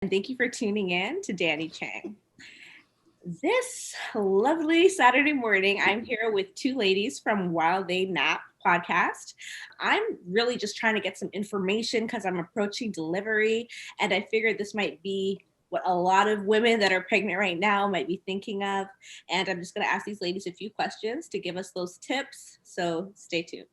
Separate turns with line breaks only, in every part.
and thank you for tuning in to Dani Changg. This lovely Saturday morning, I'm here with two ladies from While They Nap podcast. I'm really just trying to get some information because I'm approaching delivery, and I figured this might be what a lot of women that are pregnant right now might be thinking of. And I'm just going to ask these ladies a few questions to give us those tips. So stay tuned.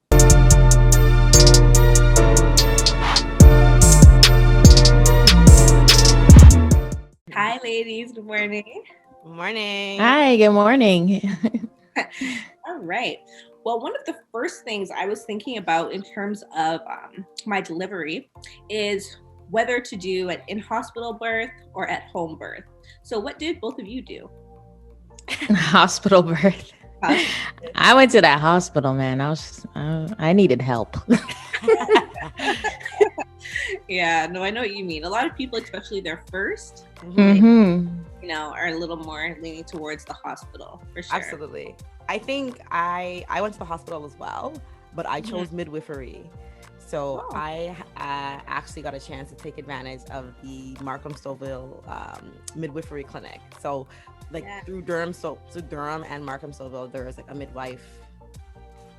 Hi, ladies. Good morning.
Good morning.
Hi, good morning.
All right. Well, one of the first things I was thinking about in terms of my delivery is whether to do an in-hospital birth or at home birth. So what did both of you do?
Hospital birth. I went to that hospital, man. I needed help.
Yeah, no, I know what you mean. A lot of people, especially their first, are a little more leaning towards the hospital for sure.
Absolutely. I think I went to the hospital as well, but I chose midwifery. So I actually got a chance to take advantage of the Markham Stouffville midwifery clinic. So through Durham and Markham Stouffville, there is like a midwife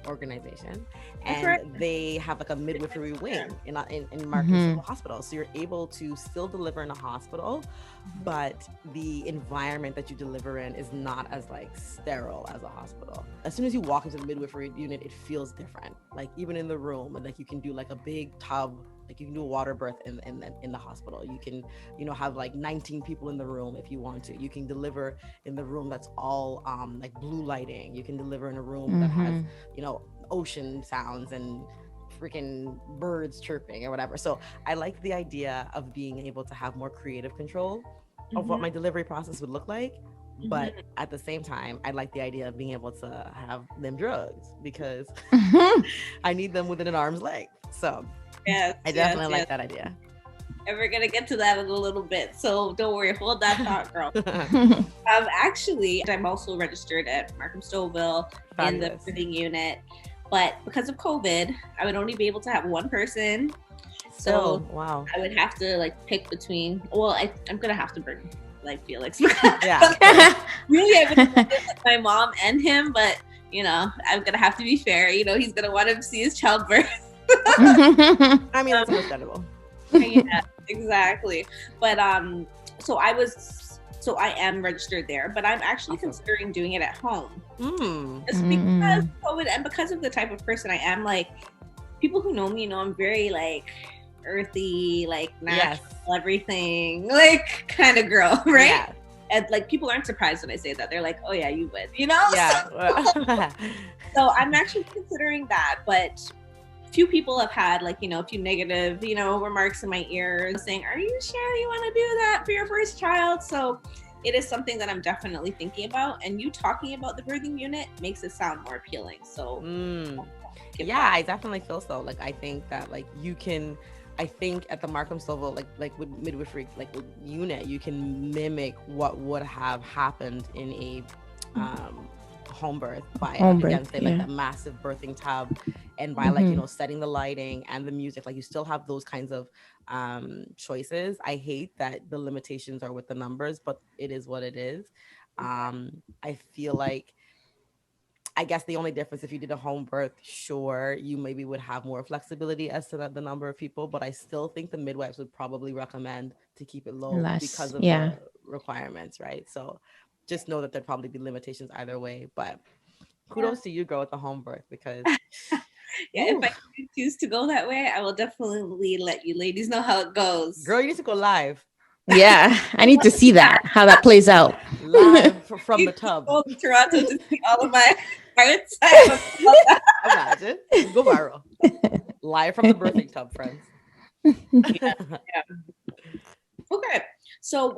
organization, and they have like a midwifery wing in Markham Stouffville Hospital. So you're able to still deliver in a hospital, but the environment that you deliver in is not as like sterile as a hospital. As soon as you walk into the midwifery unit, it feels different. Like even in the room, like you can do like a big tub. Like you can do a water birth in the hospital. You can, have like 19 people in the room if you want to. You can deliver in the room that's all like blue lighting. You can deliver in a room that has, ocean sounds and freaking birds chirping or whatever. So I like the idea of being able to have more creative control of what my delivery process would look like. But at the same time, I like the idea of being able to have them drugs because I need them within an arm's length. So I definitely like that idea.
And we're gonna get to that in a little bit, so don't worry, hold that thought, girl. Actually, I'm also registered at Markham Stouffville in the birthing unit, but because of COVID, I would only be able to have one person. So I would have to pick between. Well, I'm gonna have to bring Felix.
Yeah.
Really, I would live with my mom and him, but I'm gonna have to be fair. He's gonna want to see his childbirth.
I mean, that's understandable.
Yeah, exactly. But so I am registered there, but I'm actually considering doing it at home. Just because COVID and because of the type of person I am. Like people who know me know I'm very earthy, natural, everything, kind of girl, right?
Yeah.
And people aren't surprised when I say that. They're like, "Oh yeah, you would,"
Yeah.
So I'm actually considering that, but few people have had a few negative remarks in my ear saying, "Are you sure you want to do that for your first child?" So it is something that I'm definitely thinking about, and you talking about the birthing unit makes it sound more appealing. So
yeah, I definitely feel so. I think that I think at the Markham Stouffville, with midwifery unit, you can mimic what would have happened in a home birth by a massive birthing tub, and by setting the lighting and the music. You still have those kinds of choices. I hate that the limitations are with the numbers, but it is what it is. I feel I guess the only difference, if you did a home birth, sure, you maybe would have more flexibility as to the number of people, but I still think the midwives would probably recommend to keep it low because of the requirements, right? So just know that there'd probably be limitations either way, but kudos to you, girl, with the home birth, because
if I choose to go that way, I will definitely let you ladies know how it goes.
Girl, you need to go live.
Yeah, I need to see how that plays out.
Live from the tub.
Go to Toronto to see all of my parents.
Imagine. Go viral. Live from the birthing tub, friends.
Yeah. Okay. So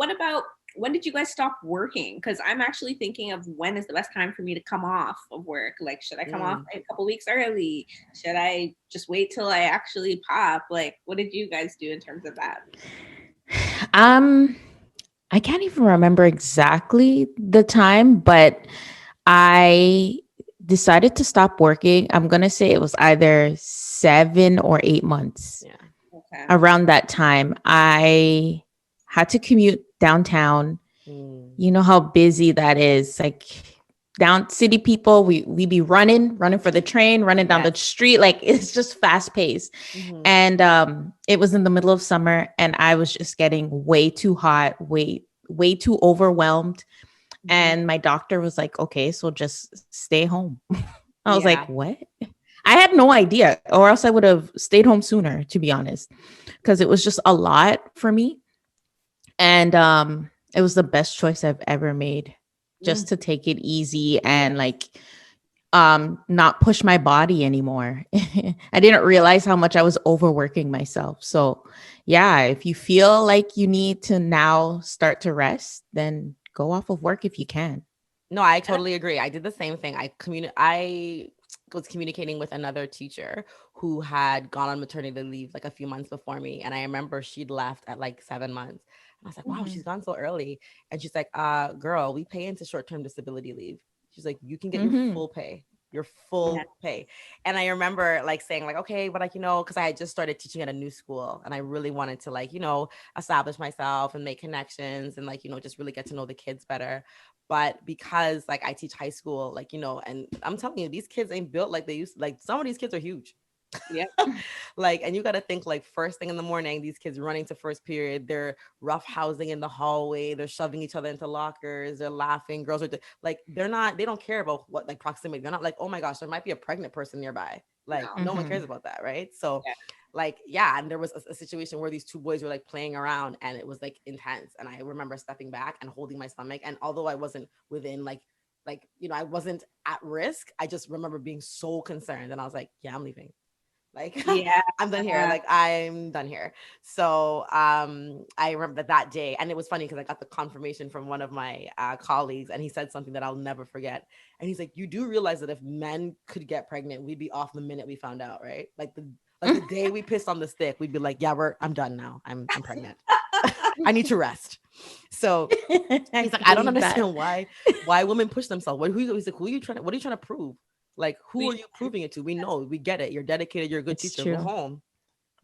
when did you guys stop working? Because I'm actually thinking of when is the best time for me to come off of work. Should I come off a couple weeks early? Should I just wait till I actually pop? What did you guys do in terms of that?
I can't even remember exactly the time, but I decided to stop working. I'm going to say it was either 7 or 8 months.
Yeah.
Okay.
Around that time, I had to commute downtown.
Mm.
You know how busy that is. Like down city people, we be running for the train, running down the
Yes.
street. Like it's just fast paced.
Mm-hmm.
And it was in the middle of summer and I was just getting way too hot, way too overwhelmed.
Mhm.
And my doctor was like, okay, so just stay home. I was like,
Yeah.
what? I had no idea, or else I would have stayed home sooner, to be honest, because it was just a lot for me. And it was the best choice I've ever made, just
Mm.
to take it easy and
Yes.
like not push my body anymore. I didn't realize how much I was overworking myself. So yeah, if you feel like you need to now start to rest, then go off of work if you can.
No, I totally agree. I did the same thing. I was communicating with another teacher who had gone on maternity leave like a few months before me. And I remember she'd left at like 7 months. And I was like, wow,
Mhm.
she's gone so early. And she's like, girl, we pay into short-term disability leave. She's like, you can get your
Mm-hmm.
full pay. Your
Yeah.
full pay. And I remember like saying, like, okay, but like, because I had just started teaching at a new school and I really wanted to like, establish myself and make connections and like, just really get to know the kids better. But because like I teach high school, like, and I'm telling you, these kids ain't built like they used to. Like some of these kids are huge.
Yeah.
Like, and you got to think like first thing in the morning, these kids running to first period, they're rough housing in the hallway, they're shoving each other into lockers, they're laughing. Girls are like, they don't care about what like proximity. They're not like, oh my gosh, there might be a pregnant person nearby. Like,
No.
no one
Mm-hmm.
cares about that, right? So,
Yeah.
like, yeah, and there was a situation where these two boys were like playing around, and it was like intense. And I remember stepping back and holding my stomach, and although I wasn't within like I wasn't at risk, I just remember being so concerned, and I was like, yeah, I'm leaving. Like
Yeah.
I'm done here. Like I'm done here. So I remember that day, and it was funny because I got the confirmation from one of my colleagues, and he said something that I'll never forget. And he's like, "You do realize that if men could get pregnant, we'd be off the minute we found out, right? Like the day we pissed on the stick, we'd be like, yeah, I'm done now. I'm pregnant. I need to rest." So
I
he's like, I don't
believe that.
understand why women push themselves. He's like, what are you trying to prove? Like, who
We
are you proving it to? We know, we get it. You're dedicated. You're a good
It's
teacher. Go
true.
home.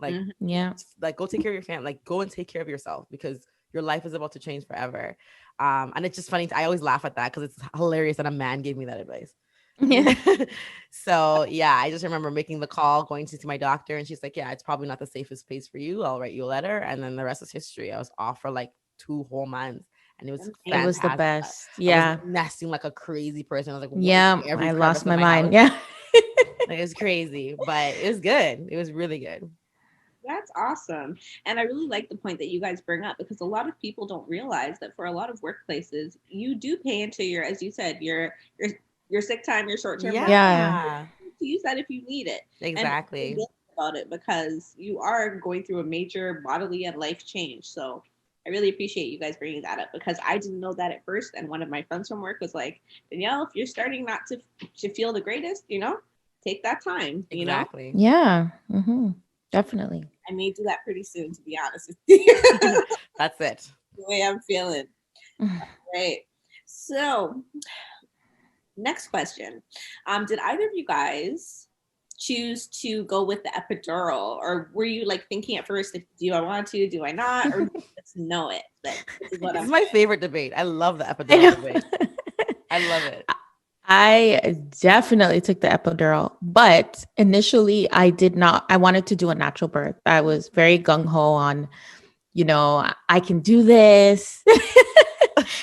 Like,
Mhm.
Yeah.
go take care of your family. Like, go and take care of yourself because your life is about to change forever. And it's just funny. I always laugh at that because it's hilarious that a man gave me that advice.
Yeah.
So yeah, I just remember making the call, going to see my doctor, and she's like, "Yeah, it's probably not the safest place for you. I'll write you a letter." And then the rest is history. I was off for like 2 whole months, and it was
It was the
Amazing.
fantastic.
best.
I was
Yeah.
nesting like a crazy person. I was like
Yeah.
working every
I
crevice
lost
of
my
my
mind.
house.
Yeah.
Like, it was crazy, but it was good. It was really good.
That's awesome. And I really like the point that you guys bring up because a lot of people don't realize that for a lot of workplaces, you do pay into your, as you said, your sick time, your short term rental,
Yeah.
Yeah,
to use that if you need it. And be
exactly.
realistic about it because you are going through a major bodily and life change. So I really appreciate you guys bringing that up because I didn't know that at first. And one of my friends from work was like, Danielle, if you're starting not to feel the greatest, take that time.
Exactly.
Yeah. Hmm. Definitely.
I may do that pretty soon, to be honest with you.
That's it.
The way I'm feeling. Right. So, next question. Did either of you guys choose to go with the epidural, or were you like thinking at first, like, do I want to, do I not, or do you just know it that this is what
This
I'm
is my favorite debate. I love the
I
epidural
know.
debate. I love it.
I definitely took the epidural, but initially I did not. I wanted to do a natural birth. I was very gung ho on, I can do this.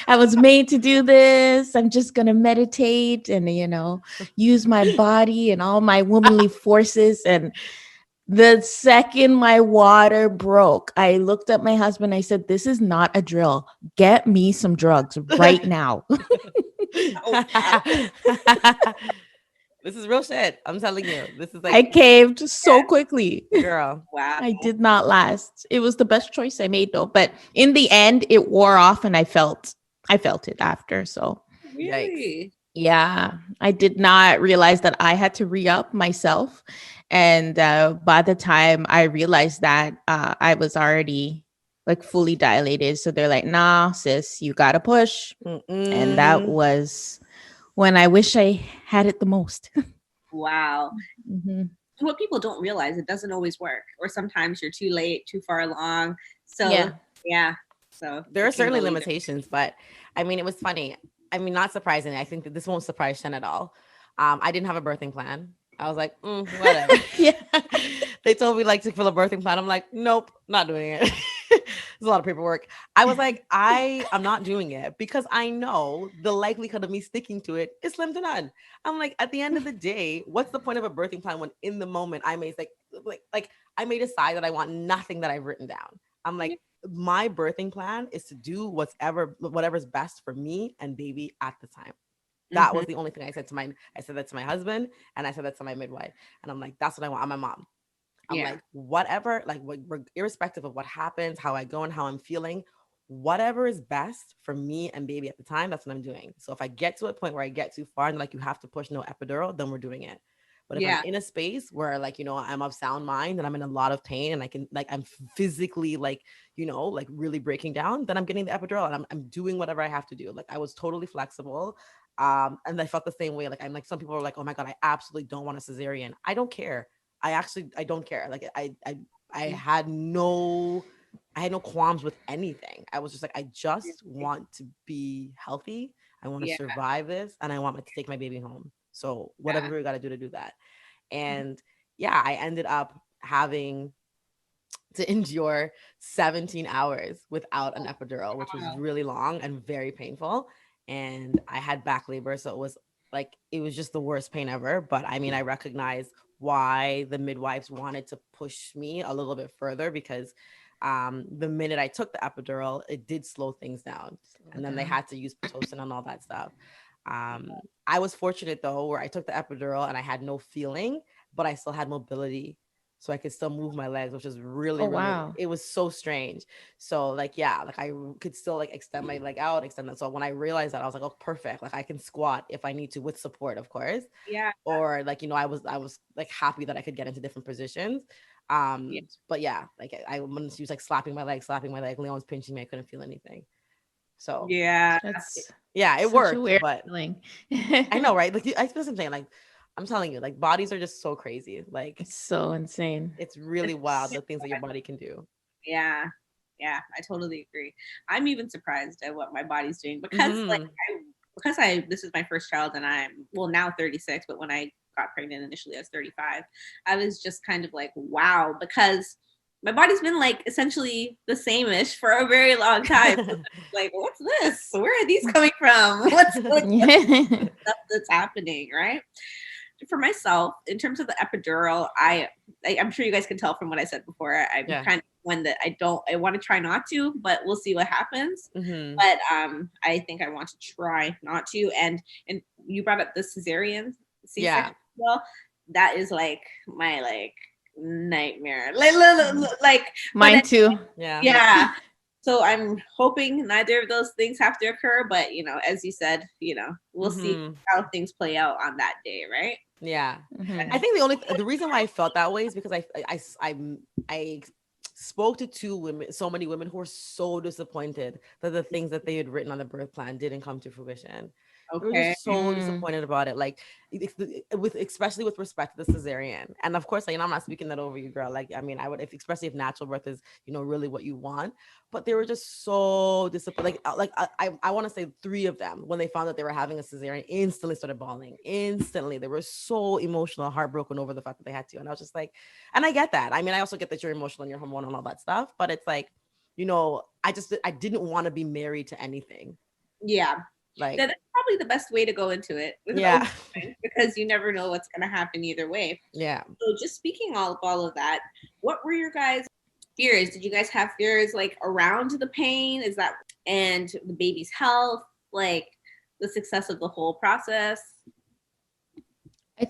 I was made to do this. I'm just going to meditate and, use my body and all my womanly forces. And the second my water broke, I looked at my husband. I said, "This is not a drill. Get me some drugs right now."
oh, wow.
This is real shit. I'm telling you. This is
I
like,
caved so quickly.
girl.
Wow.
I did not last. It was the best choice I made though, but in the end it wore off and I felt it after. So,
Yikes.
Really?
yeah, I did not realize that I had to re-up myself, and by the time I realized that, I was already like fully dilated. So they're like, "Nah, sis, you got to push." And that
Mm-mm.
was when I wish I had it the most.
Wow.
Mhm.
And what people don't realize, it doesn't always work, or sometimes you're too late, too far along. So,
Yeah.
yeah. So
there
I
are
can
certainly
believe it.
limitations, but I mean, it was funny. I mean, not surprisingly, I think that this won't surprise Shen at all. I didn't have a birthing plan. I was like, whatever.
Yeah.
They told me like to fill a birthing plan. I'm like, nope, not doing it. There's a lot of paperwork. I was like, I'm not doing it because I know the likelihood of me sticking to it is slim to none. I'm like, at the end of the day, what's the point of a birthing plan when in the moment I may like I may decide that I want nothing that I've written down. I'm like, my birthing plan is to do whatever's best for me and baby at the time. That was the only thing I said that to my husband, and I said that to my midwife. And I'm like, that's what I want. I'm my mom. I'm
Yeah.
like, whatever, like irrespective of what happens, how I go and how I'm feeling, whatever is best for me and baby at the time, that's what I'm doing. So if I get to a point where I get too far and like you have to push no epidural, then we're doing it. But if I'm
Yeah.
in a space where like, I'm of sound mind and I'm in a lot of pain and I can like, I'm physically like, like really breaking down, then I'm getting the epidural and I'm doing whatever I have to do. Like I was totally flexible. And I felt the same way. Like I'm like, some people are like, oh my God, I absolutely don't want a cesarean. I don't care. I don't care. Like I had no qualms with anything. I was just like, I just want to be healthy. I want to
Yeah.
survive this and I want to take my baby home. So whatever we got to do to do that. And yeah, I ended up having to endure 17 hours without an epidural, which was really long and very painful. And I had back labor. So it was just the worst pain ever. But I mean, I recognize why the midwives wanted to push me a little bit further because the minute I took the epidural, it did slow things down. And then they had to use Pitocin and all that stuff. I was fortunate though, where I took the epidural and I had no feeling, but I still had mobility. So I could still move my legs, which is really,
wow.
it was so strange. So like, yeah, like I could still like extend my leg out, extend that. So when I realized that, I was like, oh, perfect. Like I can squat if I need to with support, of course.
Yeah.
Or like, I was like happy that I could get into different positions. But yeah, like she was like slapping my leg, Leon was pinching me. I couldn't feel anything. So
Yeah.
That's
yeah, it
such
worked,
a weird
but
feeling.
I know, right? Like I feel the same thing. Like I'm telling you, like bodies are just so crazy. Like
It's so insane.
it's really wild the things that your body can do.
Yeah. Yeah. I totally agree. I'm even surprised at what my body's doing because this is my first child and I'm now 36, but when I got pregnant initially I was 35. I was just kind of like, wow, because my body's been like essentially the same-ish for a very long time. Like, what's this? Where are these coming from? What's stuff that's happening, right? For myself, in terms of the epidural, I'm sure you guys can tell from what I said before. I'm kind of one that I want to try not to, but we'll see what happens. But I think I want to try not to. And you brought up the cesarean C-section. Well, that is like my nightmare. Like
mine too.
Yeah.
So I'm hoping neither of those things have to occur, but as you said, we'll see how things play out on that day, right?
Yeah. I think the reason why I felt that way is because I spoke to so many women who were so disappointed that the things that they had written on the birth plan didn't come to fruition.
Okay.
We were just so disappointed about it. Like especially with respect to the cesarean. And of course, I'm not speaking that over you, girl. Like, I mean, I would, especially if natural birth is, really what you want. But they were just so disappointed. I want to say 3 of them, when they found that they were having a cesarean, instantly started bawling. Instantly, they were so emotional, heartbroken over the fact that they had to. And I was just like, and I get that. I mean, I also get that you're emotional and you're hormonal and all that stuff. But it's like, I didn't want to be married to anything.
Yeah.
Like
that's probably the best way to go into it.
Yeah.
Because you never know what's going to happen either way.
Yeah.
So just speaking all of that, what were your guys' fears? Did you guys have fears like around the pain? And the baby's health, like the success of the whole process?
I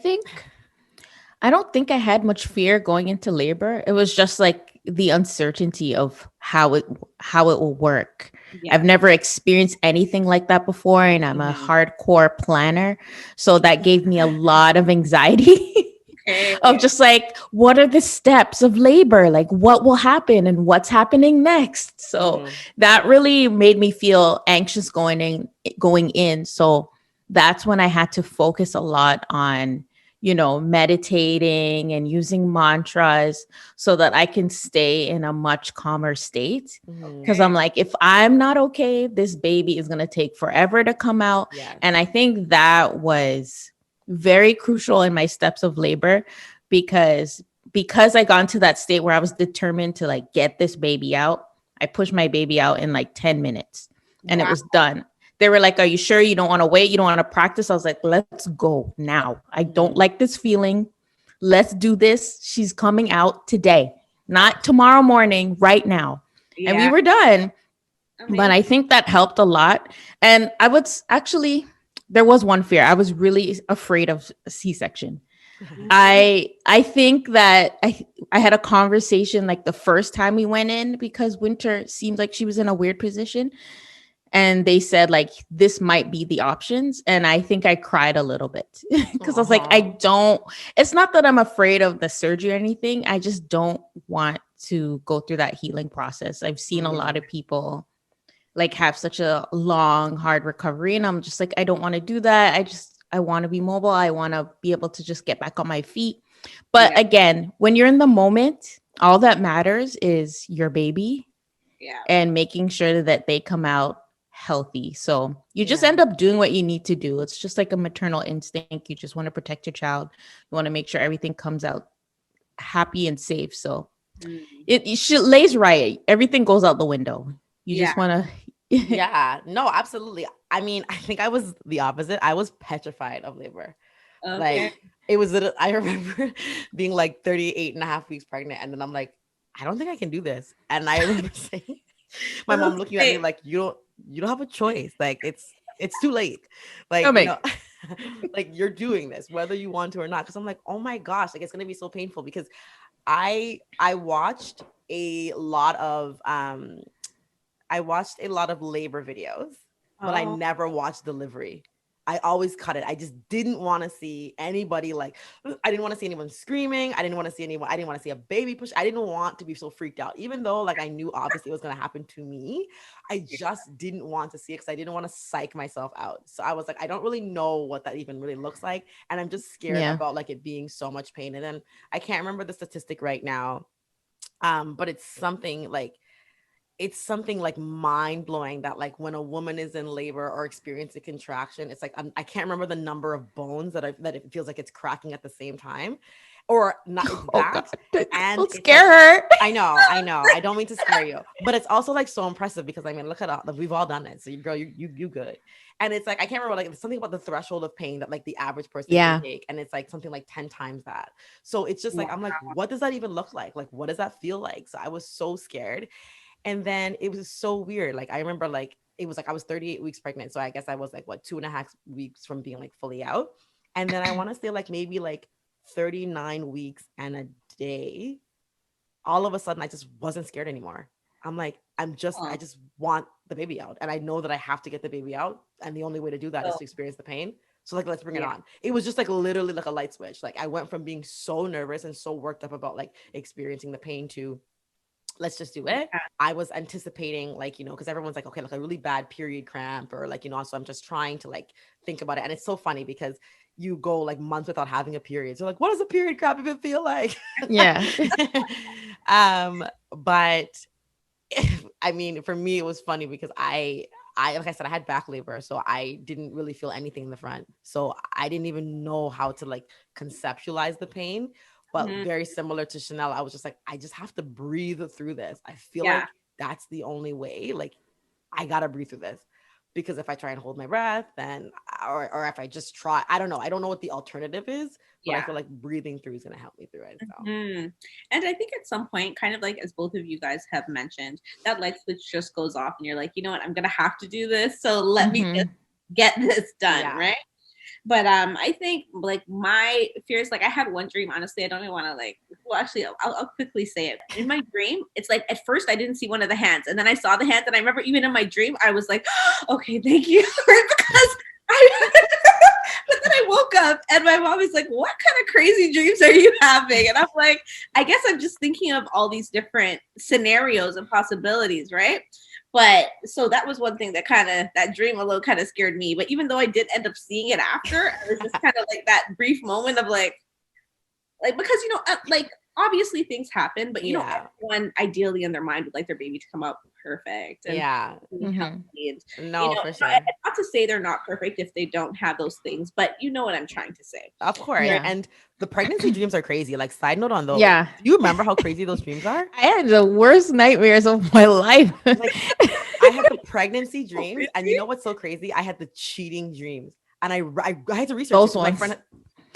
don't think I had much fear going into labor. It was just like the uncertainty of how it will work. Yeah. I've never experienced anything like that before, and I'm a hardcore planner, so that gave me a lot of anxiety of just like, what are the steps of labor? Like, what will happen and what's happening next? So that really made me feel anxious going in. So that's when I had to focus a lot on meditating and using mantras so that I can stay in a much calmer state. Because I'm like, if I'm not okay, this baby is going to take forever to come out.
Yes.
And I think that was very crucial in my steps of labor because I got into that state where I was determined to like get this baby out. I pushed my baby out in like 10 minutes and it was done. They were like, are you sure you don't want to wait? You don't want to practice? I was like, let's go now. I don't like this feeling. Let's do this. She's coming out today, not tomorrow morning, right now. Yeah. And we were done. Amazing. But I think that helped a lot. And I would actually, there was one fear. I was really afraid of a C-section. I think that I had a conversation like the first time we went in because Winter seemed like she was in a weird position. And they said like, this might be the options. And I think I cried a little bit because I was like, it's not that I'm afraid of the surgery or anything. I just don't want to go through that healing process. I've seen a lot of people like have such a long, hard recovery. And I'm just like, I don't want to do that. I want to be mobile. I want to be able to just get back on my feet. But again, when you're in the moment, all that matters is your baby and making sure that they come out healthy. So you just end up doing what you need to do. It's just like a maternal instinct. You just want to protect your child. You want to make sure everything comes out happy and safe. So it lays right. Everything goes out the window. You just want to.
No, absolutely. I mean, I think I was the opposite. I was petrified of labor. Okay. Like it was, I remember being like 38 and a half weeks pregnant. And then I'm like, I don't think I can do this. And I remember saying, my mom looking at me like, you don't have a choice. Like it's too late. Like, like you're doing this, whether you want to or not. Cause I'm like, oh my gosh, like it's going to be so painful because I watched a lot of labor videos, but I never watched delivery. I always cut it. I just didn't want to see anybody I didn't want to see anyone screaming. I didn't want to see a baby push. I didn't want to be so freaked out, even though like I knew obviously it was going to happen to me. I just didn't want to see it because I didn't want to psych myself out. So I was like, I don't really know what that even really looks like. And I'm just scared about like it being so much pain. And then I can't remember the statistic right now. But it's something like mind-blowing that like when a woman is in labor or experiencing contraction, it's like I can't remember the number of bones that it feels like it's cracking at the same time, or not that. And
don't scare her.
I know. I don't mean to scare you, but it's also like so impressive because I mean, look at all, we've all done it. So girl, you good. And it's like I can't remember like something about the threshold of pain that like the average person can take, and it's like something like 10 times that. So it's just like I'm like, what does that even look like? Like, what does that feel like? So I was so scared. And then it was so weird. Like, I remember like, it was like, I was 38 weeks pregnant. So I guess I was like, 2.5 weeks from being like fully out. And then I want to say like, maybe like 39 weeks and a day, all of a sudden I just wasn't scared anymore. I'm like, I just want the baby out. And I know that I have to get the baby out. And the only way to do that is to experience the pain. So like, let's bring it on. It was just like literally like a light switch. Like I went from being so nervous and so worked up about like experiencing the pain to let's just do it. I was anticipating like, because everyone's like, okay, like a really bad period cramp or like, so I'm just trying to like think about it. And it's so funny because you go like months without having a period. So like, what does a period cramp even feel like?
Yeah.
But I mean, for me, it was funny because I like I said, I had back labor, so I didn't really feel anything in the front. So I didn't even know how to like conceptualize the pain. But very similar to Chanel, I was just like, I just have to breathe through this. I feel like that's the only way. Like, I got to breathe through this. Because if I try and hold my breath, then, or if I just try, I don't know. I don't know what the alternative is, but I feel like breathing through is going to help me through it. So.
And I think at some point, kind of like, as both of you guys have mentioned, that light switch just goes off and you're like, you know what, I'm going to have to do this. So let me just get this done. Right. But I think like my fears, like I had one dream, honestly, I don't even want to like, well, actually, I'll quickly say it. In my dream, it's like at first I didn't see one of the hands and then I saw the hands and I remember even in my dream, I was like, oh, okay, thank you. Because but then I woke up and my mom was like, what kind of crazy dreams are you having? And I'm like, I guess I'm just thinking of all these different scenarios and possibilities, right? But so that was one thing that that dream alone kind of scared me. But even though I did end up seeing it after, it was just kind of like that brief moment of like because like obviously things happen, but everyone ideally in their mind would like their baby to come out perfect and healthy. And,
no, for sure.
Not to say they're not perfect if they don't have those things, but you know what I'm trying to say.
Of course. Yeah. And the pregnancy dreams are crazy. Like, side note on those.
Yeah.
Do you remember how crazy those dreams are?
I had the worst nightmares of my life.
Like, I had the pregnancy dreams, and you know what's so crazy? I had the cheating dreams, and I had to research
those
ones.
My friend,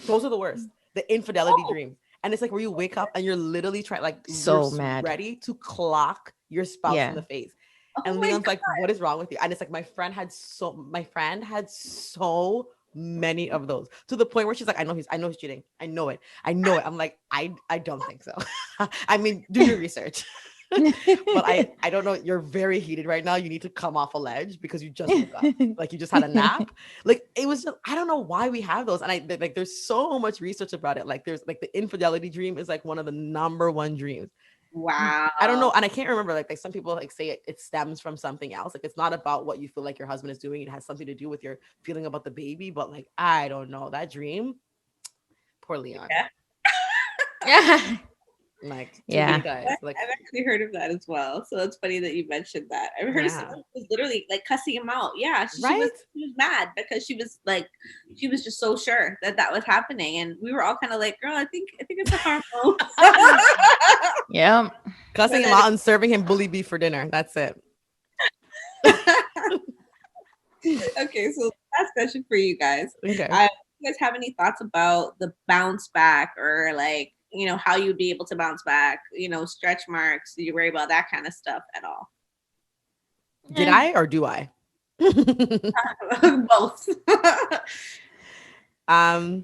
those are the worst. The infidelity dreams. And it's like where you wake up and you're literally trying, like,
so mad,
ready to clock your spouse in the face. And Leon's like, what is wrong with you? And it's like, my friend had so many of those, to the point where she's like, I know he's cheating. I know it. I'm like, I don't think so. I mean, do your research. But I don't know. You're very heated right now. You need to come off a ledge because you just woke up. Like, you just had a nap. Like, it was just, I don't know why we have those. And like, there's so much research about it. Like, there's like the infidelity dream is like one of the number one dreams.
Wow.
I don't know. And I can't remember, like some people like say it stems from something else. Like, it's not about what you feel like your husband is doing. It has something to do with your feeling about the baby. But like, I don't know, that dream, poor Leon.
Yeah.
Like,
guys, like, I've actually heard of that as well. So it's funny that you mentioned that. I've heard someone was literally like cussing him out. Yeah, she was mad because she was just so sure that was happening, and we were all kind of like, "Girl, I think it's a hormone."
Yeah,
cussing him out and serving him bully beef for dinner. That's it.
Okay, so last question for you guys.
Okay.
Do you guys have any thoughts about the bounce back, or like, how you'd be able to bounce back, stretch marks? Do you worry about that kind of stuff at all?
Did I, or do I?
Both.
Well,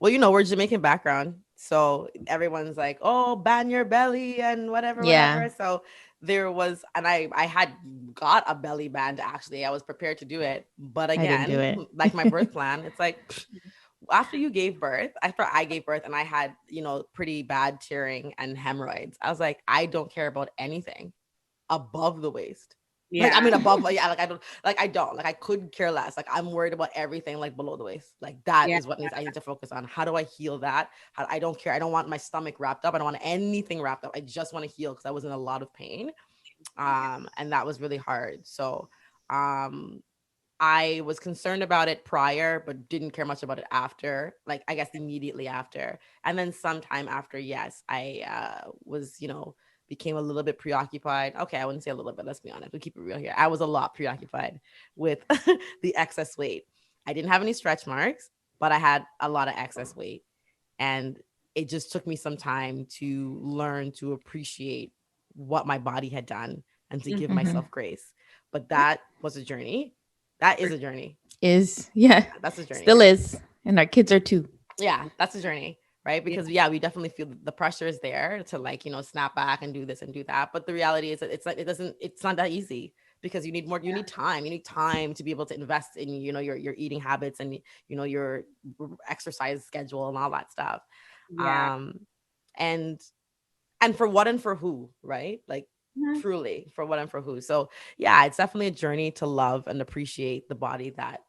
we're Jamaican background, so everyone's like, oh, ban your belly and whatever. So there was, and I had got a belly band. Actually, I was prepared to do it, but again,
I didn't do it.
Like my birth plan, it's like, after you gave birth, after I gave birth and I had, pretty bad tearing and hemorrhoids, I was like, I don't care about anything above the waist. Yeah. Like, I mean, above, I could care less. Like, I'm worried about everything like below the waist. Like, that is what I need to focus on. How do I heal that? I don't care. I don't want my stomach wrapped up. I don't want anything wrapped up. I just want to heal, because I was in a lot of pain. And that was really hard. So, I was concerned about it prior, but didn't care much about it after, like, I guess immediately after. And then sometime after, yes, I was, became a little bit preoccupied. Okay, I wouldn't say a little bit, let's be honest. We'll keep it real here. I was a lot preoccupied with the excess weight. I didn't have any stretch marks, but I had a lot of excess weight. And it just took me some time to learn to appreciate what my body had done and to give myself grace. But that was a journey. That is a journey.
That's a journey. Still is. And our kids are too.
Yeah, that's a journey, right? Because we definitely feel the pressure is there to, like, snap back and do this and do that. But the reality is that it's not that easy, because you need more, you need time. You need time to be able to invest in, your eating habits and, your exercise schedule and all that stuff. Yeah. And for what and for who, right? Like, truly, for what and for who. So yeah, it's definitely a journey to love and appreciate the body that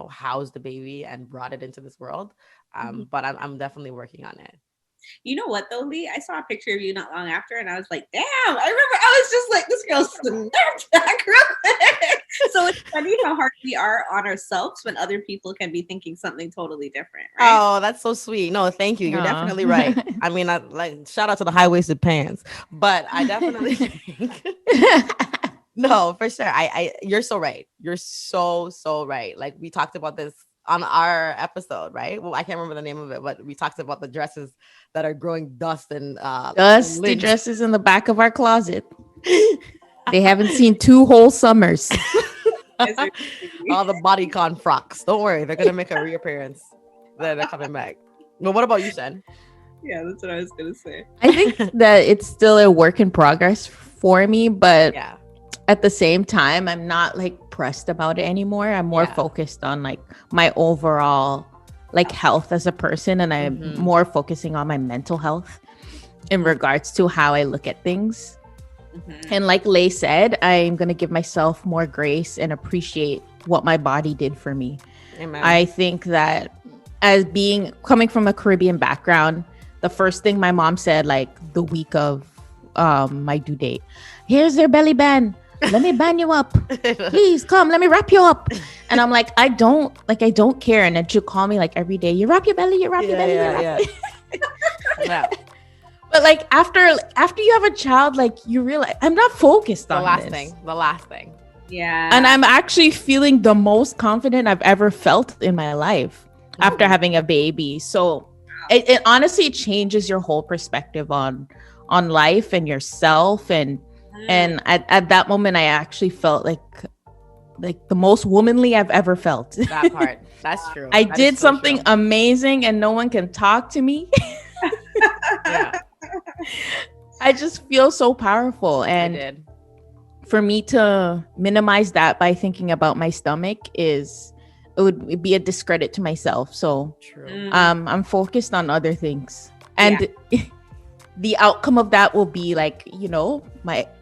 housed the baby and brought it into this world. But I'm definitely working on it.
You know what though, Lee? I saw a picture of you not long after, and I was like, damn, I remember I was just like, this girl snapped back real quick. So it's funny how hard we are on ourselves when other people can be thinking something totally different, right?
Oh, that's so sweet. No, thank you. You're definitely right. I mean, shout out to the high-waisted pants, but I definitely think no, for sure. You're so right. You're so right. Like, we talked about this on our episode, right? Well, I can't remember the name of it, but we talked about the dresses that are growing dust and
dusty dresses in the back of our closet. They haven't seen 2 whole summers.
All the bodycon frocks. Don't worry, they're gonna make a reappearance. They're coming back. But what about you, Shen?
Yeah, that's what I was gonna say.
I think that it's still a work in progress for me, but at the same time, I'm not like pressed about it anymore. I'm more focused on like my overall like health as a person, and I'm more focusing on my mental health in regards to how I look at things.
Mhm.
And like Lay said, I'm going to give myself more grace and appreciate what my body did for me.
Amen.
I think that as coming from a Caribbean background, the first thing my mom said, like the week of my due date, here's their belly band. Let me band you up. Please come, let me wrap you up. And I'm like, I don't care. And then she'll call me like every day, you wrap your belly, you wrap your belly, you wrap
Yeah.
But like after you have a child, like you realize I'm not focused on this.
The last thing.
Yeah.
And I'm actually feeling the most confident I've ever felt in my life after having a baby. So it honestly changes your whole perspective on life and yourself. And at that moment, I actually felt like the most womanly I've ever felt.
That part. That's true.
I did something amazing and no one can talk to me.
Yeah.
I just feel so powerful. And for me to minimize that by thinking about my stomach it would be a discredit to myself. So
true.
I'm focused on other things. And the outcome of that will be like,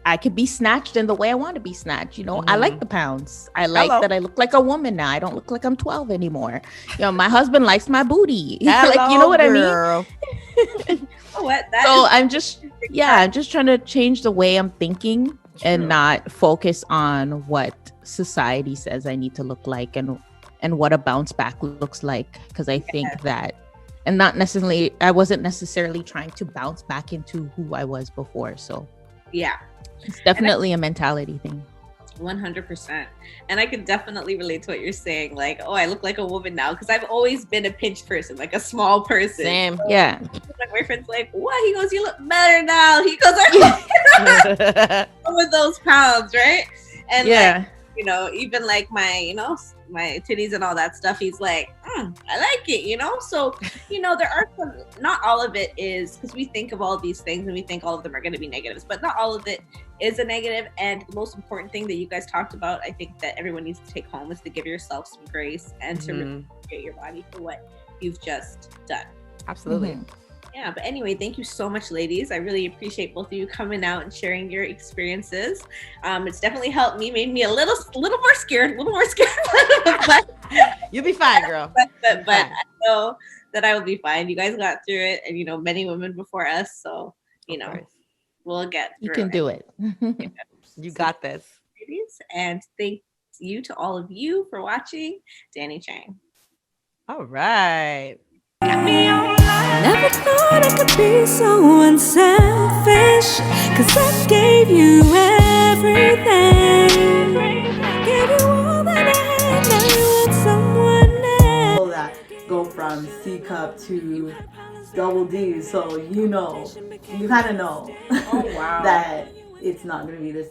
I could be snatched in the way I want to be snatched. I like the pounds. I like that I look like a woman now. I don't look like I'm 12 anymore. My husband likes my booty. Like, you know what I mean? So I'm just trying to change the way I'm thinking and not focus on what society says I need to look like and what a bounce back looks like. Because I think that, and I wasn't necessarily trying to bounce back into who I was before. So it's definitely a mentality thing.
100%. And I can definitely relate to what you're saying. Like, I look like a woman now because I've always been a pinched person, like a small person.
Same.
So,
yeah.
My boyfriend's like, what? He goes, you look better now. He goes, with those pounds, right? And even like my, my titties and all that stuff, he's like, I like it, So, there are some, not all of it is, because we think of all these things and we think all of them are going to be negatives, but not all of it is a negative. And the most important thing that you guys talked about, I think that everyone needs to take home, is to give yourself some grace and to really appreciate your body for what you've just done.
Absolutely.
Yeah, but anyway, thank you so much, ladies. I really appreciate both of you coming out and sharing your experiences. It's definitely helped me, made me a little more scared, but
you'll be fine, girl.
But I know that I will be fine. You guys got through it, and many women before us, so we'll get through.
You can do it.
You got this,
ladies. And thank you to all of you for watching. Dani Changg.
All right.
Never thought I could be so unselfish, 'cause I gave you everything. Gave you all that I had, now you want someone else.
That go from C cup to double D, so you kind of know
Oh, wow.
that it's not going to be the